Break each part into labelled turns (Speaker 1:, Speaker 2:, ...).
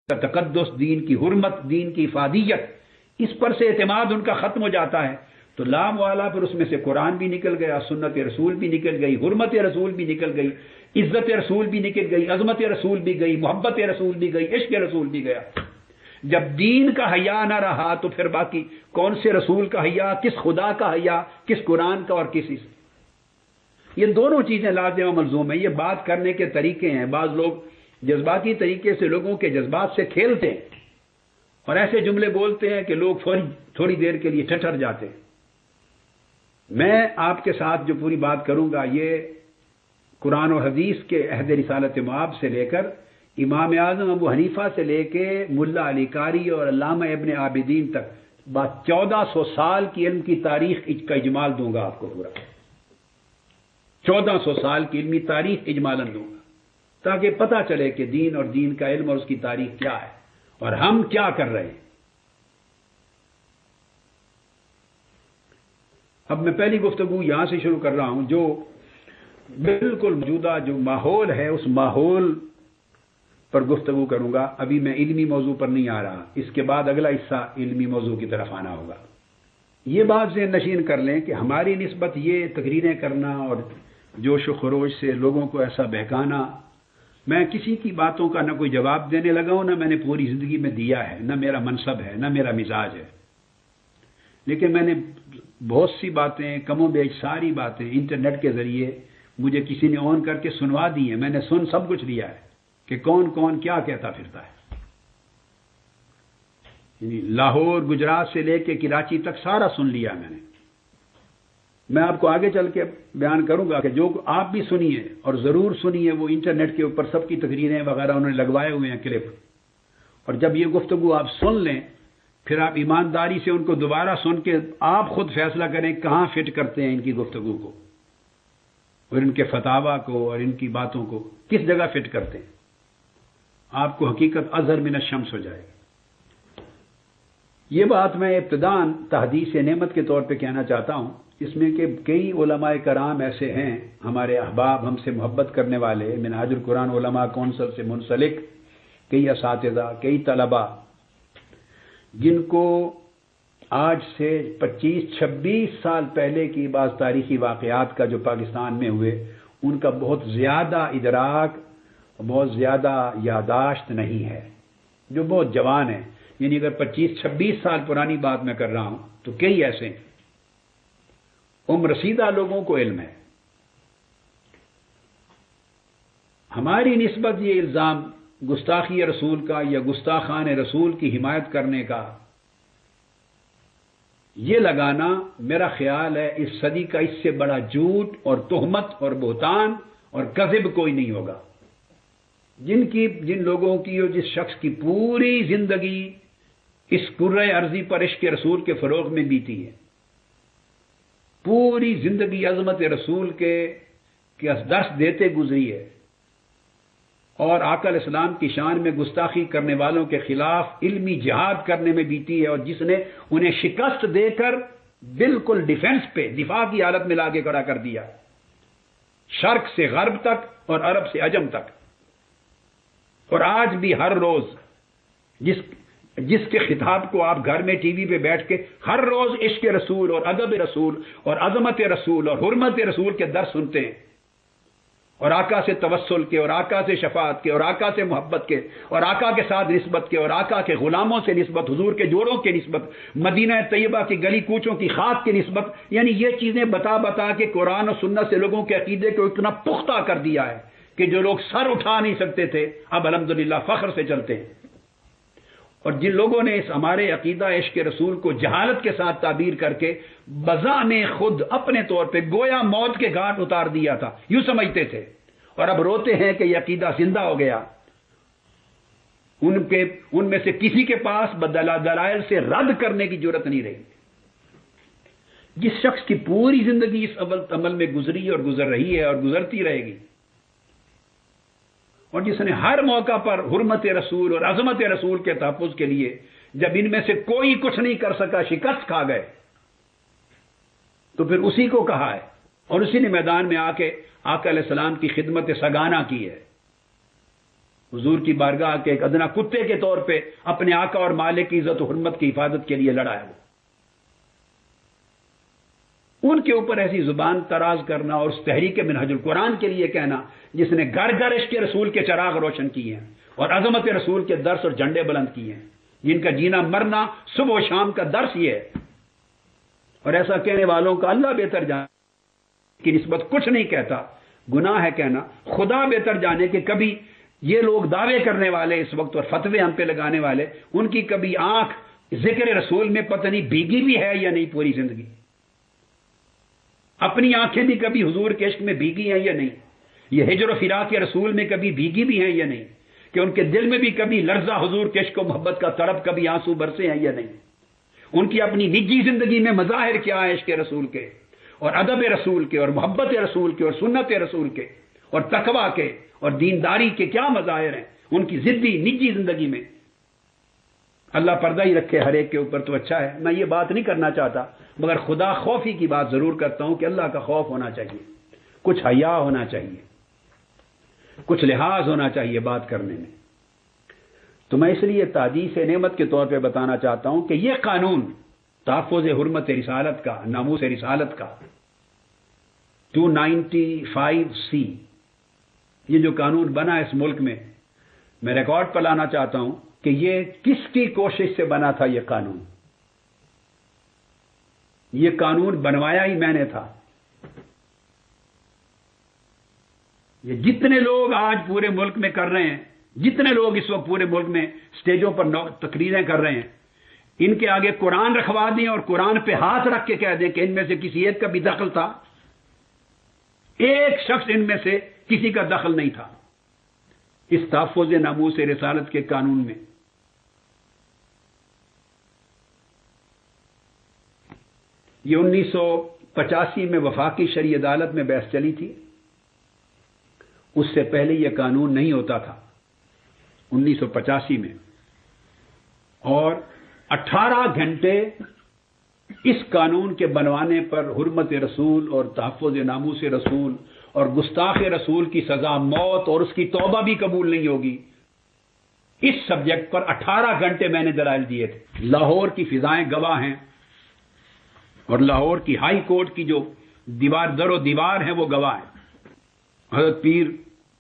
Speaker 1: کا تقدس، دین کی حرمت، دین کی افادیت، اس پر سے اعتماد ان کا ختم ہو جاتا ہے تو لام والا پھر اس میں سے قرآن بھی نکل گیا، سنت رسول بھی نکل گئی، حرمت رسول بھی نکل گئی، عزت رسول بھی نکل گئی، عظمت رسول بھی گئی، محبت رسول بھی گئی، عشق رسول بھی گیا۔ جب دین کا حیا نہ رہا تو پھر باقی کون سے رسول کا حیا، کس خدا کا حیا، کس قرآن کا اور کس اس؟ یہ دونوں چیزیں لازم و ملزوم ہیں۔ یہ بات کرنے کے طریقے ہیں، بعض لوگ جذباتی طریقے سے لوگوں کے جذبات سے کھیلتے ہیں اور ایسے جملے بولتے ہیں کہ لوگ تھوڑی دیر کے لیے ٹھٹر جاتے ہیں۔ میں آپ کے ساتھ جو پوری بات کروں گا یہ قرآن و حدیث کے عہد رسالت مآب سے لے کر امام اعظم ابو حنیفہ سے لے کے ملا علی قاری اور علامہ ابن عابدین تک 1400 سال کی علم کی تاریخ کا اجمال دوں گا آپ کو پورا۔ 1400 سال کی علمی تاریخ اجمالاً دوں گا تاکہ پتہ چلے کہ دین اور دین کا علم اور اس کی تاریخ کیا ہے اور ہم کیا کر رہے ہیں۔ اب میں پہلی گفتگو یہاں سے شروع کر رہا ہوں، جو بالکل موجودہ جو ماحول ہے اس ماحول پر گفتگو کروں گا۔ ابھی میں علمی موضوع پر نہیں آ رہا، اس کے بعد اگلا حصہ علمی موضوع کی طرف آنا ہوگا۔ یہ بات ذہن نشین کر لیں کہ ہماری نسبت یہ تقریریں کرنا اور جوش و خروش سے لوگوں کو ایسا بہکانا، میں کسی کی باتوں کا نہ کوئی جواب دینے لگا ہوں، نہ میں نے پوری زندگی میں دیا ہے، نہ میرا منصب ہے، نہ میرا مزاج ہے، لیکن میں نے بہت سی باتیں، کم و بیش ساری باتیں انٹرنیٹ کے ذریعے مجھے کسی نے آن کر کے سنوا دی ہیں۔ میں نے سب کچھ لیا ہے کہ کون کون کیا کہتا پھرتا ہے، یعنی لاہور گجرات سے لے کے کراچی تک سارا سن لیا میں نے۔ میں آپ کو آگے چل کے بیان کروں گا کہ جو آپ بھی سنیے اور ضرور سنیے، وہ انٹرنیٹ کے اوپر سب کی تقریریں وغیرہ انہوں نے لگوائے ہوئے ہیں کلپ، اور جب یہ گفتگو آپ سن لیں پھر آپ ایمانداری سے ان کو دوبارہ سن کے آپ خود فیصلہ کریں کہاں فٹ کرتے ہیں ان کی گفتگو کو اور ان کے فتاوا کو اور ان کی باتوں کو کس جگہ فٹ کرتے ہیں۔ آپ کو حقیقت اظہر من الشمس ہو جائے گی۔ یہ بات میں ابتداً تحدیث نعمت کے طور پہ کہنا چاہتا ہوں، اس میں کہ کئی علماء کرام ایسے ہیں، ہمارے احباب، ہم سے محبت کرنے والے، منہاج القرآن علماء کونسل سے منسلک کئی اساتذہ، کئی طلباء، جن کو آج سے 25-26 سال پہلے کی بعض تاریخی واقعات کا جو پاکستان میں ہوئے ان کا بہت زیادہ ادراک، بہت زیادہ یاداشت نہیں ہے، جو بہت جوان ہیں، یعنی اگر 25-26 سال پرانی بات میں کر رہا ہوں تو کئی ایسے ہیں۔ عمر رسیدہ لوگوں کو علم ہے۔ ہماری نسبت یہ الزام گستاخی رسول کا یا گستاخان رسول کی حمایت کرنے کا یہ لگانا، میرا خیال ہے اس صدی کا اس سے بڑا جھوٹ اور تہمت اور بہتان اور کذب کوئی نہیں ہوگا۔ جن لوگوں کی اور جس شخص کی پوری زندگی اس کرۂ ارضی پر عشق رسول کے فروغ میں بیتی ہے، پوری زندگی عظمت رسول کے درس دیتے گزری ہے اور آقا علیہ السلام کی شان میں گستاخی کرنے والوں کے خلاف علمی جہاد کرنے میں بیتی ہے، اور جس نے انہیں شکست دے کر بالکل ڈیفنس پہ، دفاع کی حالت میں لا کے کھڑا کر دیا، شرق سے غرب تک اور عرب سے عجم تک۔ اور آج بھی ہر روز جس کے خطاب کو آپ گھر میں ٹی وی پہ بیٹھ کے ہر روز عشق رسول اور ادب رسول اور عظمت رسول اور حرمت رسول کے درس سنتے ہیں، اور آقا سے توسل کے اور آقا سے شفاعت کے اور آقا سے محبت کے اور آقا کے ساتھ نسبت کے اور آقا کے غلاموں سے نسبت، حضور کے جوڑوں کے نسبت، مدینہ طیبہ کی گلی کوچوں کی خاک کی نسبت، یعنی یہ چیزیں بتا کے قرآن و سنت سے لوگوں کے عقیدے کو اتنا پختہ کر دیا ہے کہ جو لوگ سر اٹھا نہیں سکتے تھے اب الحمدللہ فخر سے چلتے ہیں۔ اور جن لوگوں نے اس ہمارے عقیدہ عشق رسول کو جہالت کے ساتھ تعبیر کر کے بزعم خود اپنے طور پہ گویا موت کے گھاٹ اتار دیا تھا، یوں سمجھتے تھے، اور اب روتے ہیں کہ یہ عقیدہ زندہ ہو گیا، ان میں سے کسی کے پاس دلائل سے رد کرنے کی جرت نہیں رہی۔ جس شخص کی پوری زندگی اس عمل میں گزری اور گزر رہی ہے اور گزرتی رہے گی، اور جس نے ہر موقع پر حرمت رسول اور عظمت رسول کے تحفظ کے لیے، جب ان میں سے کوئی کچھ نہیں کر سکا، شکست کھا گئے، تو پھر اسی کو کہا ہے اور اسی نے میدان میں آ کے آقا علیہ السلام کی خدمت سگانہ کی ہے حضور کی بارگاہ کے ایک ادنا کتے کے طور پہ اپنے آقا اور مالک کی عزت و حرمت کی حفاظت کے لیے لڑا ہے ان کے اوپر ایسی زبان تراز کرنا اور اس تحریک منہج القرآن کے لیے کہنا جس نے گھر گھر عشق رسول کے چراغ روشن کیے ہیں اور عظمت رسول کے درس اور جھنڈے بلند کیے ہیں، جن کا جینا مرنا صبح و شام کا درس یہ ہے، اور ایسا کہنے والوں کا اللہ بہتر جانے کی نسبت کچھ نہیں کہتا، گناہ ہے کہنا، خدا بہتر جانے کہ کبھی یہ لوگ دعوے کرنے والے اس وقت اور فتوے ہم پہ لگانے والے، ان کی کبھی آنکھ ذکر رسول میں پتہ نہیں بھیگی بھی ہے یا نہیں پوری زندگی، اپنی آنکھیں بھی کبھی حضور کے عشق میں بھیگی ہیں یا نہیں، یہ ہجر و فراق کے رسول میں کبھی بھیگی بھی ہیں یا نہیں، کہ ان کے دل میں بھی کبھی لرزہ حضور کے عشق و محبت کا تڑپ کبھی آنسو برسے ہیں یا نہیں، ان کی اپنی نجی زندگی میں مظاہر کیا ہے عشق رسول کے اور ادب رسول کے اور محبت رسول کے اور سنت رسول کے اور تقوی کے اور دینداری کے کیا مظاہر ہیں ان کی ضدی نجی زندگی میں۔ اللہ پردہ ہی رکھے ہر ایک کے اوپر تو اچھا ہے، میں یہ بات نہیں کرنا چاہتا، مگر خدا خوفی کی بات ضرور کرتا ہوں کہ اللہ کا خوف ہونا چاہیے، کچھ حیا ہونا چاہیے، کچھ لحاظ ہونا چاہیے بات کرنے میں۔ تو میں اس لیے تحدیث نعمت کے طور پہ بتانا چاہتا ہوں کہ یہ قانون تحفظ حرمت رسالت کا، ناموس رسالت کا 295C، یہ جو قانون بنا اس ملک میں ریکارڈ پر لانا چاہتا ہوں کہ یہ کس کی کوشش سے بنا تھا۔ یہ قانون بنوایا ہی میں نے تھا۔ یہ جتنے لوگ آج پورے ملک میں کر رہے ہیں، جتنے لوگ اس وقت پورے ملک میں سٹیجوں پر تقریریں کر رہے ہیں، ان کے آگے قرآن رکھوا دیں اور قرآن پہ ہاتھ رکھ کے کہہ دیں کہ ان میں سے کسی ایک کا بھی دخل تھا، ایک شخص ان میں سے کسی کا دخل نہیں تھا اس تحفظ ناموس رسالت کے قانون میں۔ یہ 1985 میں وفاقی شرعی عدالت میں بحث چلی تھی، اس سے پہلے یہ قانون نہیں ہوتا تھا 1985 میں، اور 18 گھنٹے اس قانون کے بنوانے پر حرمت رسول اور تحفظ ناموس رسول اور گستاخ رسول کی سزا موت اور اس کی توبہ بھی قبول نہیں ہوگی، اس سبجیکٹ پر 18 گھنٹے میں نے دلائل دیے تھے۔ لاہور کی فضائیں گواہ ہیں اور لاہور کی ہائی کورٹ کی جو در و دیوار ہیں وہ گواہ ہیں۔ حضرت پیر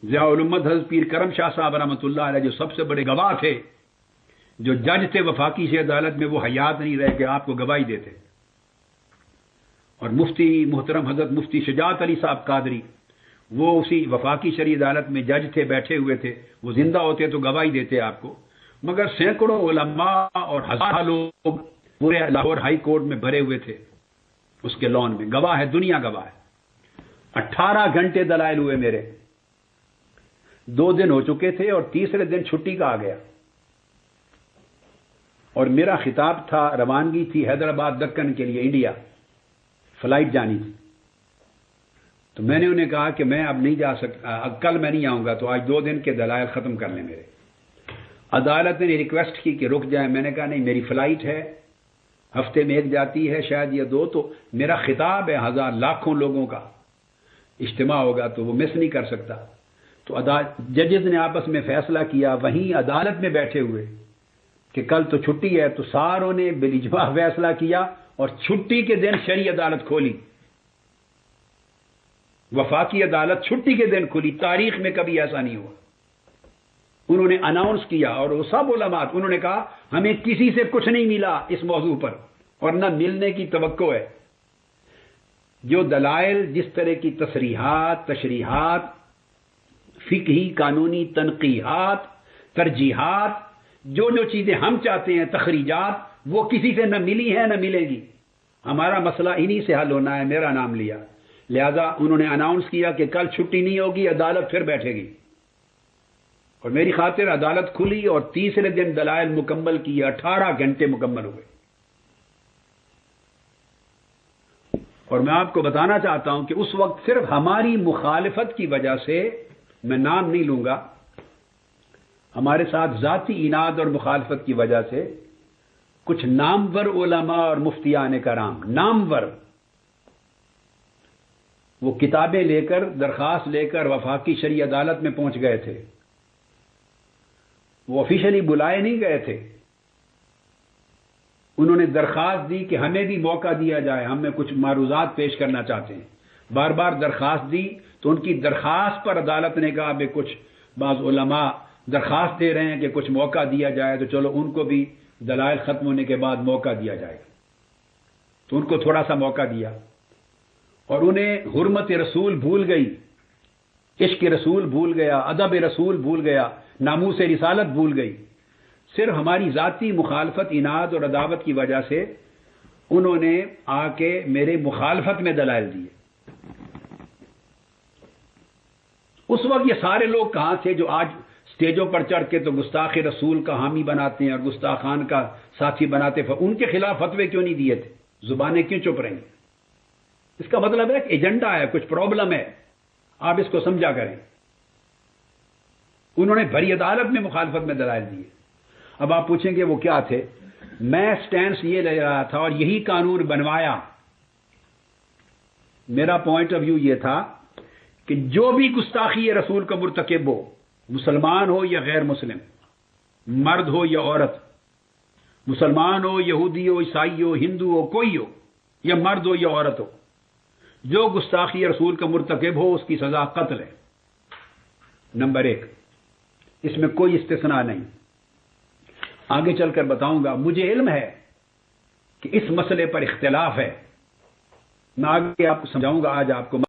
Speaker 1: ضیاء الامت حضرت پیر کرم شاہ صاحب رحمۃ اللہ علیہ جو سب سے بڑے گواہ تھے، جو جج تھے وفاقی سے عدالت میں، وہ حیات نہیں رہے کہ آپ کو گواہی دیتے، اور مفتی محترم حضرت مفتی شجاعت علی صاحب قادری، وہ اسی وفاقی شرعی عدالت میں جج تھے، بیٹھے ہوئے تھے، وہ زندہ ہوتے تو گواہی دیتے آپ کو، مگر سینکڑوں علماء اور ہزاروں لوگ پورے لاہور ہائی کورٹ میں بھرے ہوئے تھے اس کے لان میں، گواہ ہے، دنیا گواہ ہے۔ 18 گھنٹے دلائل ہوئے میرے، 2 دن ہو چکے تھے اور تیسرے دن چھٹی کا آ گیا، اور میرا خطاب تھا، روانگی تھی حیدرآباد دکن کے لیے، انڈیا فلائٹ جانی تھی، تو میں نے انہیں کہا کہ میں اب نہیں جا سکتا، کل میں نہیں آؤں گا، تو آج 2 دن کے دلائل ختم کر لیں میرے۔ عدالت نے ریکویسٹ کی کہ رک جائیں، میں نے کہا نہیں، میری فلائٹ ہے، ہفتے میں 1 جاتی ہے، شاید یہ 2، تو میرا خطاب ہے، ہزار لاکھوں لوگوں کا اجتماع ہوگا تو وہ مس نہیں کر سکتا۔ تو ججز نے آپس میں فیصلہ کیا وہیں عدالت میں بیٹھے ہوئے کہ کل تو چھٹی ہے، تو ساروں نے بالاجماع فیصلہ کیا اور چھٹی کے دن شرعی عدالت کھولی، وفاقی عدالت چھٹی کے دن کھلی، تاریخ میں کبھی ایسا نہیں ہوا۔ انہوں نے اناؤنس کیا، اور وہ سب علماء، انہوں نے کہا ہمیں کسی سے کچھ نہیں ملا اس موضوع پر اور نہ ملنے کی توقع ہے۔ جو دلائل، جس طرح کی تصریحات، تشریحات، فقہی قانونی تنقیحات، ترجیحات، جو چیزیں ہم چاہتے ہیں، تخریجات، وہ کسی سے نہ ملی ہیں نہ ملے گی۔ ہمارا مسئلہ انہی سے حل ہونا ہے، میرا نام لیا، لہذا انہوں نے اناؤنس کیا کہ کل چھٹی نہیں ہوگی، عدالت پھر بیٹھے گی، اور میری خاطر عدالت کھلی اور تیسرے دن دلائل مکمل کیے، 18 گھنٹے مکمل ہوئے۔ اور میں آپ کو بتانا چاہتا ہوں کہ اس وقت صرف ہماری مخالفت کی وجہ سے، میں نام نہیں لوں گا، ہمارے ساتھ ذاتی اناد اور مخالفت کی وجہ سے کچھ نامور علماء اور مفتیان کرام، نامور، وہ کتابیں لے کر، درخواست لے کر وفاقی شرعی عدالت میں پہنچ گئے تھے وہ آفیشلی بلائے نہیں گئے تھے، انہوں نے درخواست دی کہ ہمیں بھی موقع دیا جائے، ہم میں کچھ معروضات پیش کرنا چاہتے ہیں، بار بار درخواست دی تو ان کی درخواست پر عدالت نے کہا کہ کچھ بعض علماء درخواست دے رہے ہیں کہ کچھ موقع دیا جائے، تو چلو ان کو بھی دلائل ختم ہونے کے بعد موقع دیا جائے گا، تو ان کو تھوڑا سا موقع دیا، اور انہیں حرمت رسول بھول گئی، عشق رسول بھول گیا، ادب رسول بھول گیا، ناموس رسالت بھول گئی، صرف ہماری ذاتی مخالفت، اناد اور عداوت کی وجہ سے انہوں نے آ کے میرے مخالفت میں دلائل دیے۔ اس وقت یہ سارے لوگ کہاں تھے جو آج سٹیجوں پر چڑھ کے تو گستاخ رسول کا حامی بناتے ہیں اور گستاخان کا ساتھی بناتے ہیں، ان کے خلاف فتوے کیوں نہیں دیے تھے؟ زبانیں کیوں چپ رہیں؟ اس کا مطلب ہے کہ ایجنڈا ہے، کچھ پرابلم ہے، آپ اس کو سمجھا کریں۔ انہوں نے بھری عدالت میں مخالفت میں دلائل دیے۔ اب آپ پوچھیں گے وہ کیا تھے؟ میں سٹینڈز یہ لے رہا تھا اور یہی قانون بنوایا۔ میرا پوائنٹ آف ویو یہ تھا کہ جو بھی گستاخی رسول کا مرتکب ہو، مسلمان ہو یا غیر مسلم، مرد ہو یا عورت، مسلمان ہو، یہودی ہو، عیسائی ہو، ہندو ہو، کوئی ہو، یا مرد ہو یا عورت ہو، جو گستاخی رسول کا مرتکب ہو اس کی سزا قتل ہے۔ نمبر 1، اس میں کوئی استثناء نہیں۔ آگے چل کر بتاؤں گا، مجھے علم ہے کہ اس مسئلے پر اختلاف ہے، میں آگے آپ کو سمجھاؤں گا۔ آج آپ کو